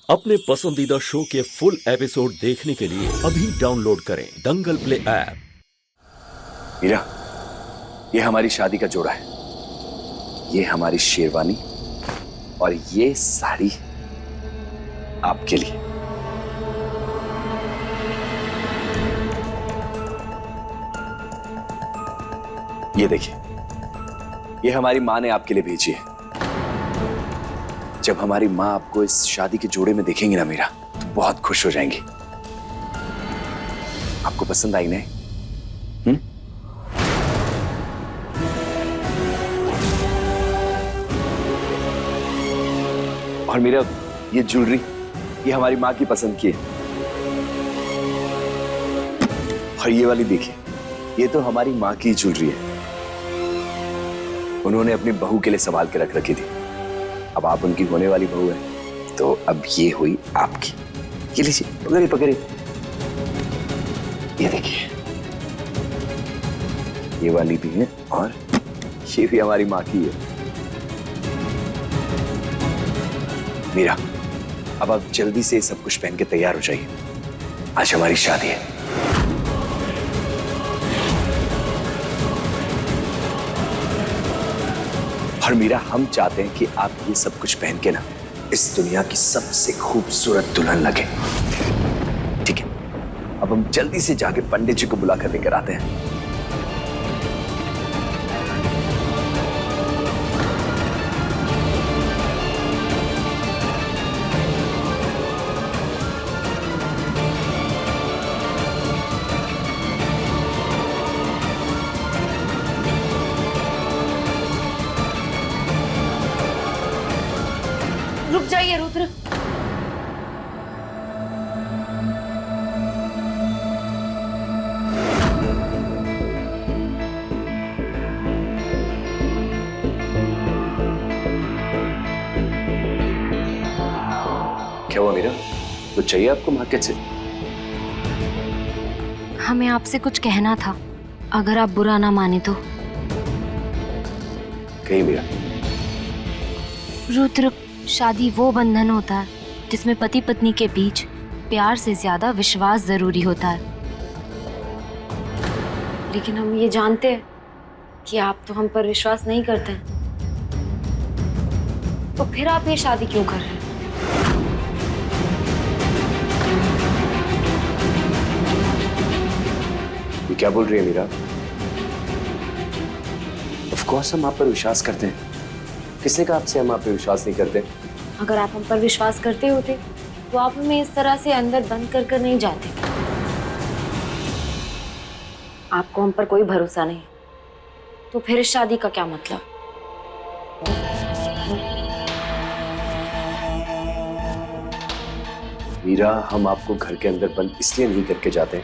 अपने पसंदीदा शो के फुल एपिसोड देखने के लिए अभी डाउनलोड करें दंगल प्ले ऐप। मीरा, ये हमारी शादी का जोड़ा है। ये हमारी शेरवानी और ये साड़ी आपके लिए। ये देखिए, ये हमारी माँ ने आपके लिए भेजी है। जब हमारी माँ आपको इस शादी के जोड़े में देखेंगी ना मीरा, तो बहुत खुश हो जाएंगी। आपको पसंद आई नहीं? और मीरा, ये ज्वेलरी ये हमारी माँ की पसंद की है। और ये वाली देखिए, ये तो हमारी माँ की ज्वेलरी है। उन्होंने अपनी बहू के लिए संभाल के रख रखी थी। अब आप उनकी होने वाली बहू है, तो अब ये हुई आपकी। ये लीजिए, पकड़िए पकड़िए। ये देखिए, ये वाली भी है और ये भी हमारी माँ की है। मीरा, अब आप जल्दी से सब कुछ पहन के तैयार हो जाइए। आज हमारी शादी है। और मीरा, हम चाहते हैं कि आप ये सब कुछ पहन के ना इस दुनिया की सबसे खूबसूरत दुल्हन लगे। ठीक है, अब हम जल्दी से जाके पंडित जी को बुला कर लेकर आते हैं। रुक जाइए रुद्र। क्या हुआ मीरा, कुछ चाहिए आपको मार्केट से? हमें आपसे कुछ कहना था, अगर आप बुरा ना माने तो। कहीं मीरा। रुद्र, शादी वो बंधन होता है जिसमें पति पत्नी के बीच प्यार से ज्यादा विश्वास जरूरी होता है। लेकिन हम ये जानते हैं कि आप तो हम पर विश्वास नहीं करते हैं, तो फिर आप ये शादी क्यों कर रहे हैं? ये क्या बोल रही है मीरा? ऑफ कोर्स हम आप पर विश्वास करते हैं। किसने कहा आपसे हम आप पे विश्वास नहीं करते? अगर आप हम पर विश्वास करते होते तो आप हमें इस तरह से अंदर बंद कर नहीं जाते। आपको हम पर कोई भरोसा नहीं, तो फिर इस शादी का क्या मतलब? मीरा, हम आपको घर के अंदर बंद इसलिए नहीं करके जाते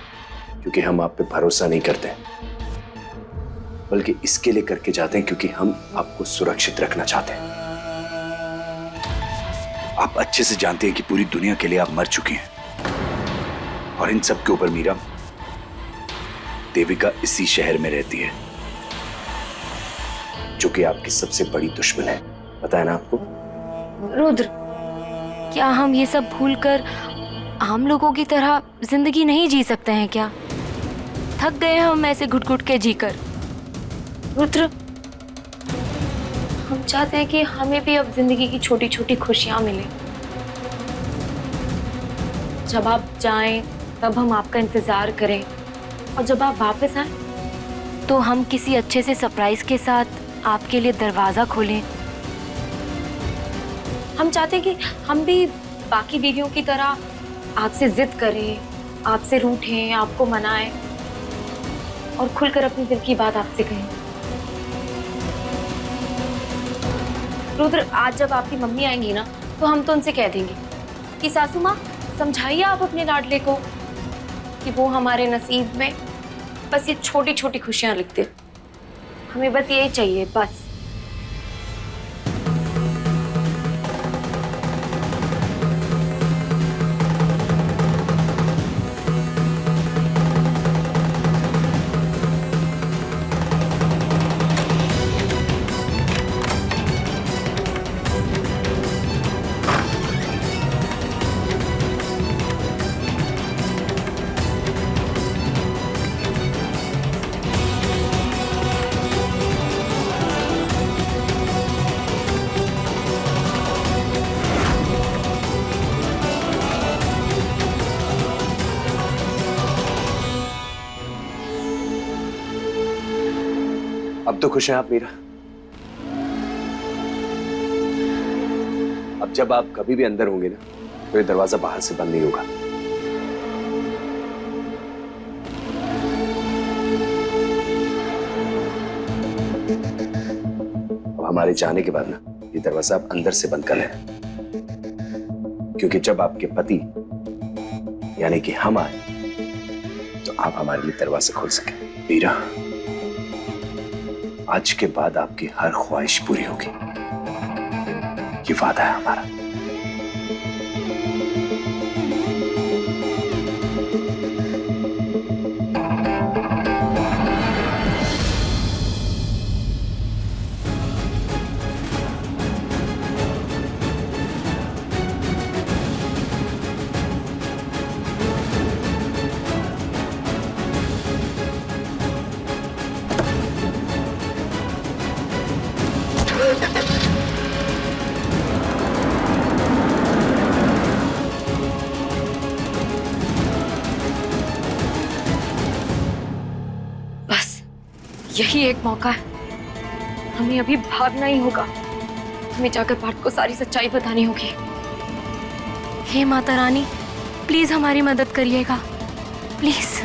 क्योंकि हम आप पे भरोसा नहीं करते, बल्कि इसके लिए करके जाते हैं क्योंकि हम आपको सुरक्षित रखना चाहते हैं। आप अच्छे से जानते हैं कि पूरी दुनिया के लिए आप मर चुकी हैं, और इन सब के ऊपर मीरा, देविका इसी शहर में रहती है, जो कि आपकी सबसे बड़ी दुश्मन है। पता है ना आपको? रुद्र, क्या हम ये सब भूलकर हम लोगों की तरह जिंदगी नहीं जी सकते हैं क्या? थक गए हैं हम ऐसे घुट घुट के जीकर। रुद्र, हम चाहते हैं कि हमें भी अब जिंदगी की छोटी छोटी खुशियां मिले। जब आप जाएं तब हम आपका इंतजार करें, और जब आप वापस आएं तो हम किसी अच्छे से सरप्राइज के साथ आपके लिए दरवाजा खोलें। हम चाहते हैं कि हम भी बाकी बीवियों की तरह आपसे जिद करें, आपसे रूठें, आपको मनाएं और खुलकर अपने दिल की बात आपसे कहें। रुद्र, आज जब आपकी मम्मी आएंगी ना, तो हम तो उनसे कह देंगे कि सासू माँ, समझाइए आप अपने लाडले को कि वो हमारे नसीब में बस ये छोटी छोटी खुशियां लिख दे। हमें बस यही चाहिए, बस। अब तो खुश हैं आप मीरा? अब जब आप कभी भी अंदर होंगे ना, तो ये दरवाजा बाहर से बंद नहीं होगा। अब हमारे जाने के बाद ना, ये दरवाजा आप अंदर से बंद कर लेना, क्योंकि जब आपके पति यानी कि हम आए तो आप हमारे लिए दरवाजा खोल सके। मीरा, आज के बाद आपकी हर ख्वाहिश पूरी होगी, ये वादा है हमारा। यही एक मौका है, हमें अभी भागना ही होगा। हमें जाकर पार्थ को सारी सच्चाई बतानी होगी। हे माता रानी, प्लीज हमारी मदद करिएगा, प्लीज।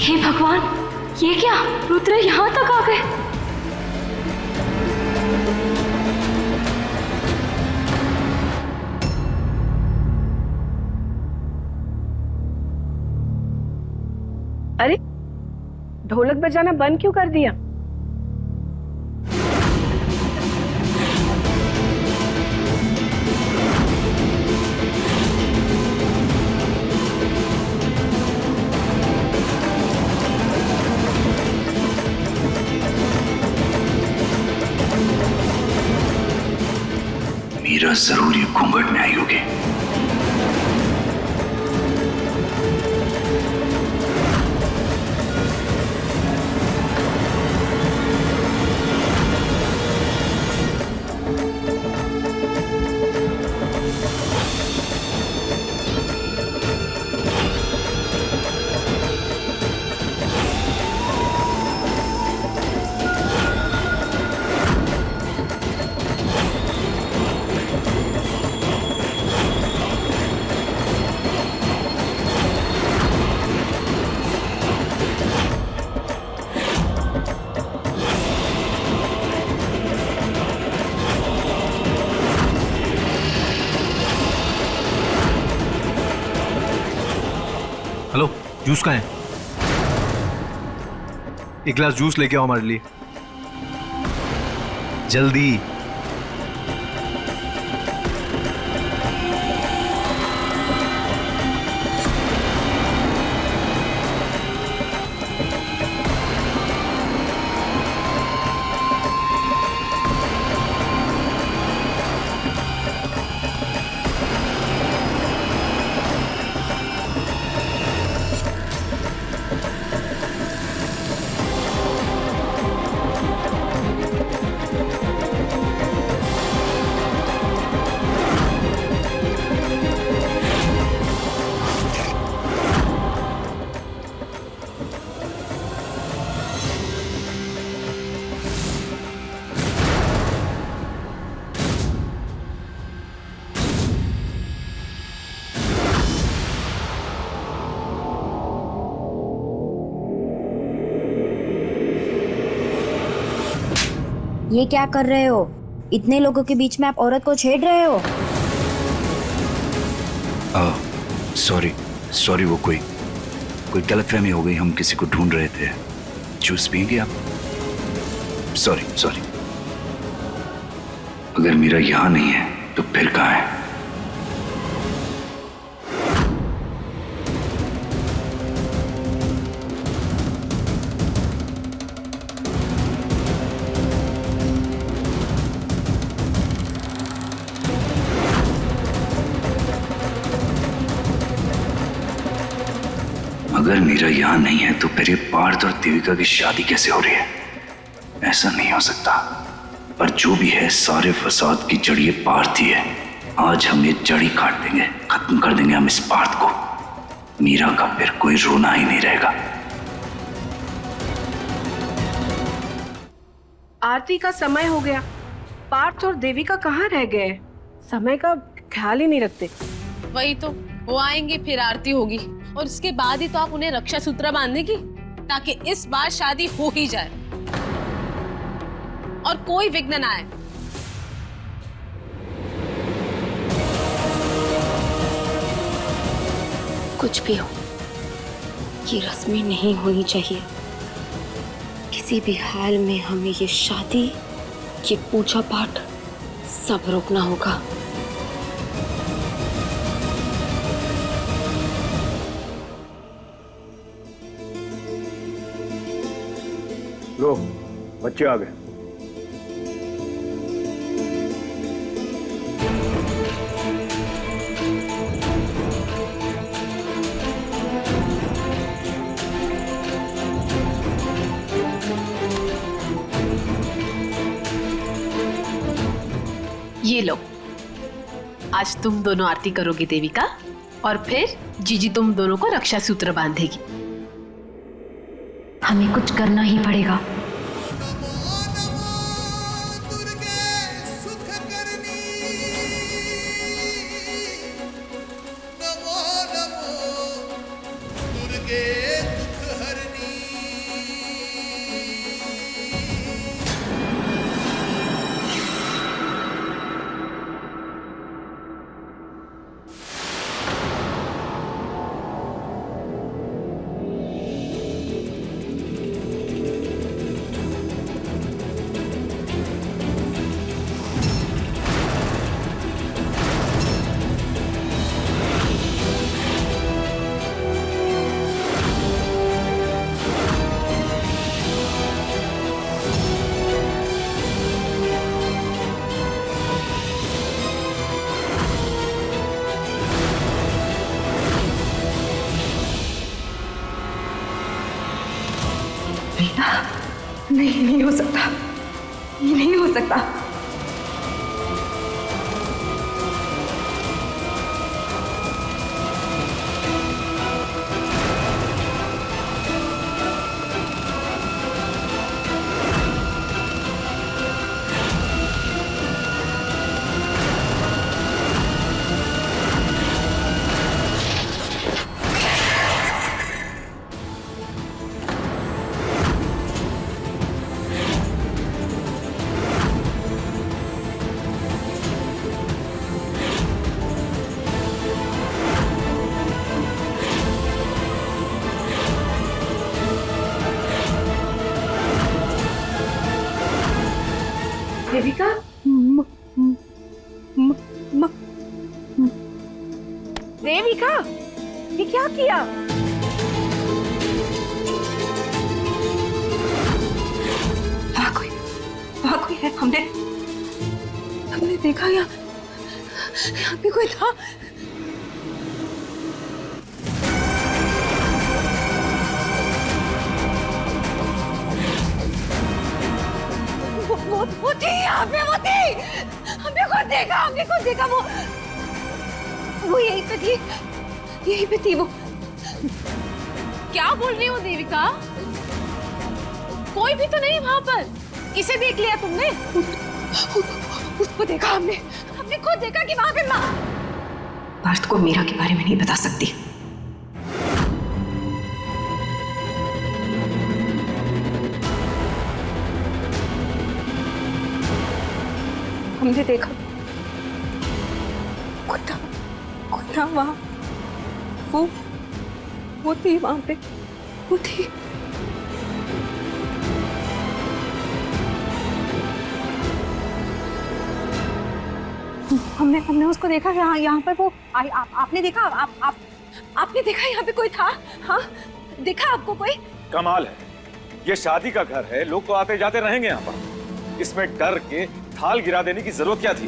हे भगवान, ये क्या? रुद्र यहाँ तक आ गए। अरे, ढोलक बजाना बंद क्यों कर दिया? मीरा जरूर ये घूंघट में आई होगी। हेलो, जूस कहाँ है? एक गिलास जूस लेके आओ हमारे लिए, जल्दी। ये क्या कर रहे हो? इतने लोगों के बीच में आप औरत को छेड़ रहे हो। सॉरी सॉरी, वो कोई गलतफहमी हो गई। हम किसी को ढूंढ रहे थे। जूस पिएंगे आप? Sorry sorry. अगर मीरा यहां नहीं है तो फिर कहां है? अगर मीरा यहां नहीं है तो फिर ये पार्थ और देविका की शादी कैसे हो रही है? ऐसा नहीं हो सकता। पर जो भी है, सारे फसाद की जड़ ये पार्थ ही है। आज हम ये जड़ ही काट देंगे, खत्म कर देंगे हम इस पार्थ को। मीरा का फिर कोई रोना ही नहीं रहेगा। आरती का समय हो गया। पार्थ और देविका कहाँ रह गए? समय का ख्याल ही नहीं रखते। वही तो, वो आएंगे फिर आरती होगी और उसके बाद ही तो आप उन्हें रक्षा सूत्र बांधेगी, ताकि इस बार शादी हो ही जाए और कोई विघ्न ना आए। कुछ भी हो, ये रस्में नहीं होनी चाहिए। किसी भी हाल में हमें ये शादी, ये पूजा पाठ सब रोकना होगा। लो, बच्चे आ गए। ये लो, आज तुम दोनों आरती करोगी देविका, और फिर जीजी तुम दोनों को रक्षा सूत्र बांधेगी। हमें कुछ करना ही पड़ेगा। नहीं हो सकता, ये नहीं हो सकता। देविका, देविका, ये क्या किया? वहाँ कोई है। हमने देखा यहाँ पे कोई था। वो थी यहाँ पे, वो थी। हमने खुद देखा वो यहीं पे थी वो। क्या बोल रही हो देविका? कोई भी तो नहीं वहां पर। किसे देख लिया तुमने? उसको देखा हमने खुद देखा कि वहां पे माँ। पार्थ को मीरा के बारे में नहीं बता सकती। हमने देखा कोई था वहां, वो थी वहां पे, वो थी। हमने उसको देखा यहाँ पर वो आई। आपने देखा? आपने देखा यहाँ पे कोई था? हाँ, देखा आपको कोई? कमाल है, ये शादी का घर है, लोग तो आते जाते रहेंगे यहाँ पर। इसमें डर के थाल गिरा देने की जरूरत क्या थी?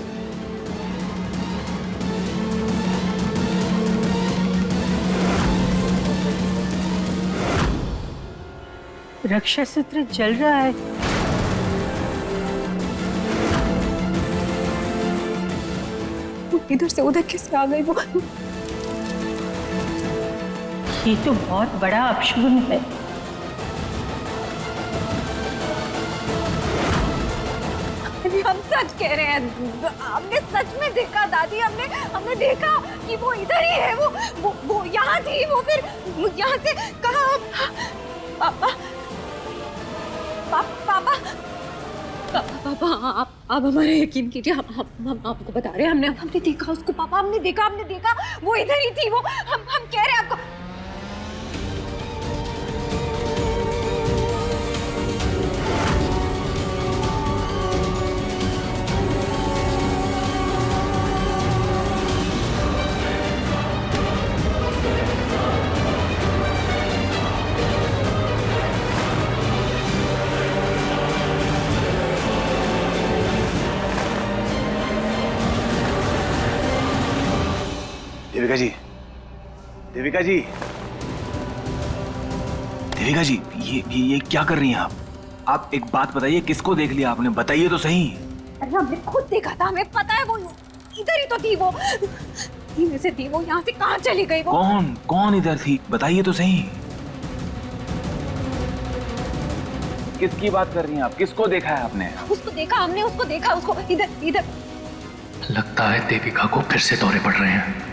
रक्षा सूत्र जल रहा है। वो इधर से उधर कैसे आ गई वो? ये तो बहुत बड़ा अपशगुन है। हम सच कह रहे हैं, हमने सच में देखा दादी, हमने देखा कि वो इधर ही है। वो यहाँ थी, वो फिर यहाँ से कहा। पापा आप हमारे यकीन कीजिए, हम आपको बता रहे हैं, हमने देखा उसको। पापा हमने देखा वो इधर ही थी। वो हम कह रहे हैं आपको। देविका जी, ये क्या कर रही हैं आप एक बात बताइए, किसको देख लिया आपने? बताइए तो सही। अरे हमने खुद देखा था, हमें पता है वो इधर ही तो थी। वो में से थी, वो यहाँ से कहाँ चली गई? वो कौन इधर थी? बताइए तो सही। किसकी बात कर रही हैं आप? किसको देखा है आपने? उसको देखा हमने, उसको देखा, उसको इधर। लगता है देविका को फिर से दौरे पड़ रहे हैं।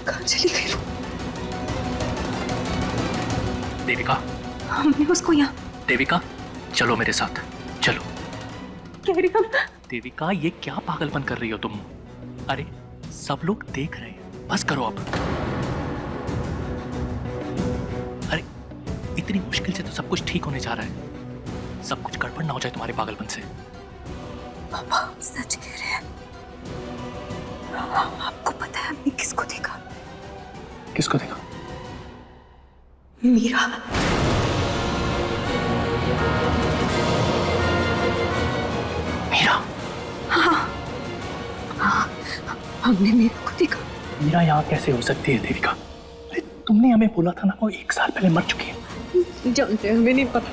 कहाँ चली गई वो? देविका, हमने उसको यहाँ। देविका चलो मेरे साथ, चलो। कह रही हम। देविका ये क्या पागलपन कर रही हो तुम? अरे सब लोग देख रहे हैं, बस करो अब। अरे इतनी मुश्किल से तो सब कुछ ठीक होने जा रहा है, सब कुछ गड़बड़ ना हो जाए तुम्हारे पागलपन से। पापा सच कह रहे हैं। आपको पता है हमने किसको देखा? किसको देखा? मीरा। मीरा? हाँ, हमने मीरा को देखा। मीरा यहाँ कैसे हो सकती है देविका? अरे तुमने हमें बोला था ना वो 1 साल पहले मर चुकी है। जानते हैं, हमें नहीं पता।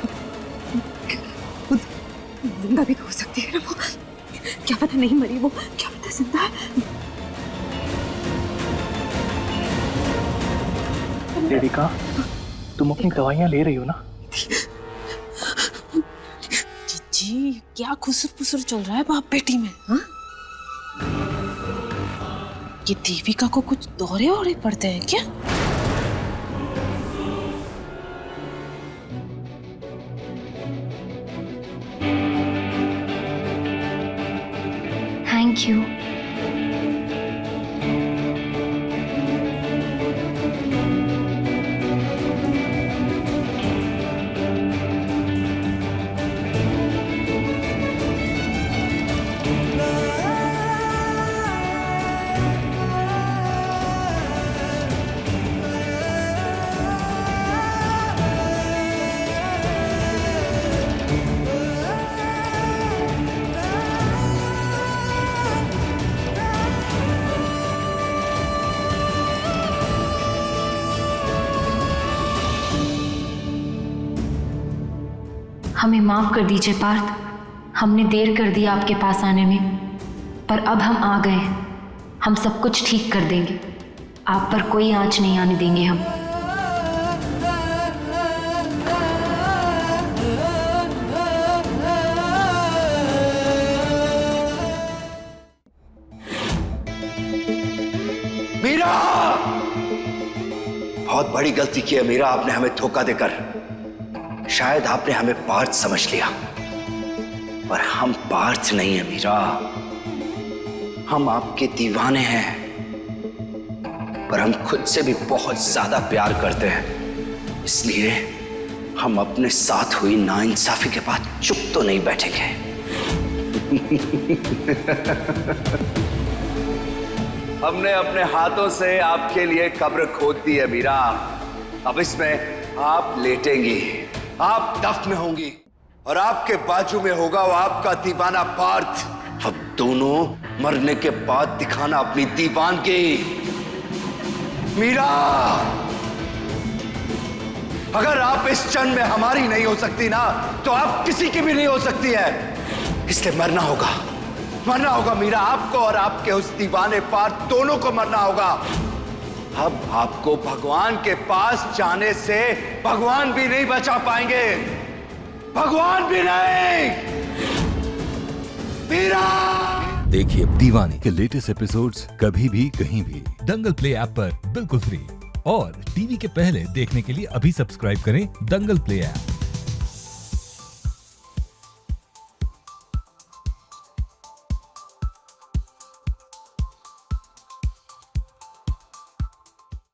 जिंदा भी तो हो सकती है ना वो। क्या पता नहीं मरी वो, क्या पता जिंदा है। देविका तुम अपनी दवाइयाँ ले रही हो ना? जी क्या खुसर चल रहा है बाप बेटी में? हाँ? ये देविका को कुछ दौरे पड़ते हैं क्या? Thank you. हमें माफ कर दीजिए पार्थ, हमने देर कर दी आपके पास आने में, पर अब हम आ गए। हम सब कुछ ठीक कर देंगे, आप पर कोई आंच नहीं आने देंगे हम। मीरा! बहुत बड़ी गलती की है मीरा, आपने हमें धोखा देकर। शायद आपने हमें पार्थ समझ लिया, पर हम पार्थ नहीं है मीरा, हम आपके दीवाने हैं, पर हम खुद से भी बहुत ज्यादा प्यार करते हैं। इसलिए हम अपने साथ हुई नाइंसाफी के बाद चुप तो नहीं बैठेंगे। हमने अपने हाथों से आपके लिए कब्र खोद दी है मीरा। अब इसमें आप लेटेंगी, आप दफन होंगी और आपके बाजू में होगा वो आपका दीवाना पार्थ। अब दोनों मरने के बाद दिखाना अपनी दीवानगी। मीरा, अगर आप इस क्षण में हमारी नहीं हो सकती ना, तो आप किसी की भी नहीं हो सकती है। इसलिए मरना होगा मीरा, आपको और आपके उस दीवाने पार्थ दोनों को मरना होगा। अब आपको भगवान के पास जाने से भगवान भी नहीं बचा पाएंगे, भगवान भी नहीं। मीरा, देखिए दीवाने के लेटेस्ट एपिसोड्स कभी भी कहीं भी दंगल प्ले ऐप पर बिल्कुल फ्री, और टीवी के पहले देखने के लिए अभी सब्सक्राइब करें दंगल प्ले ऐप।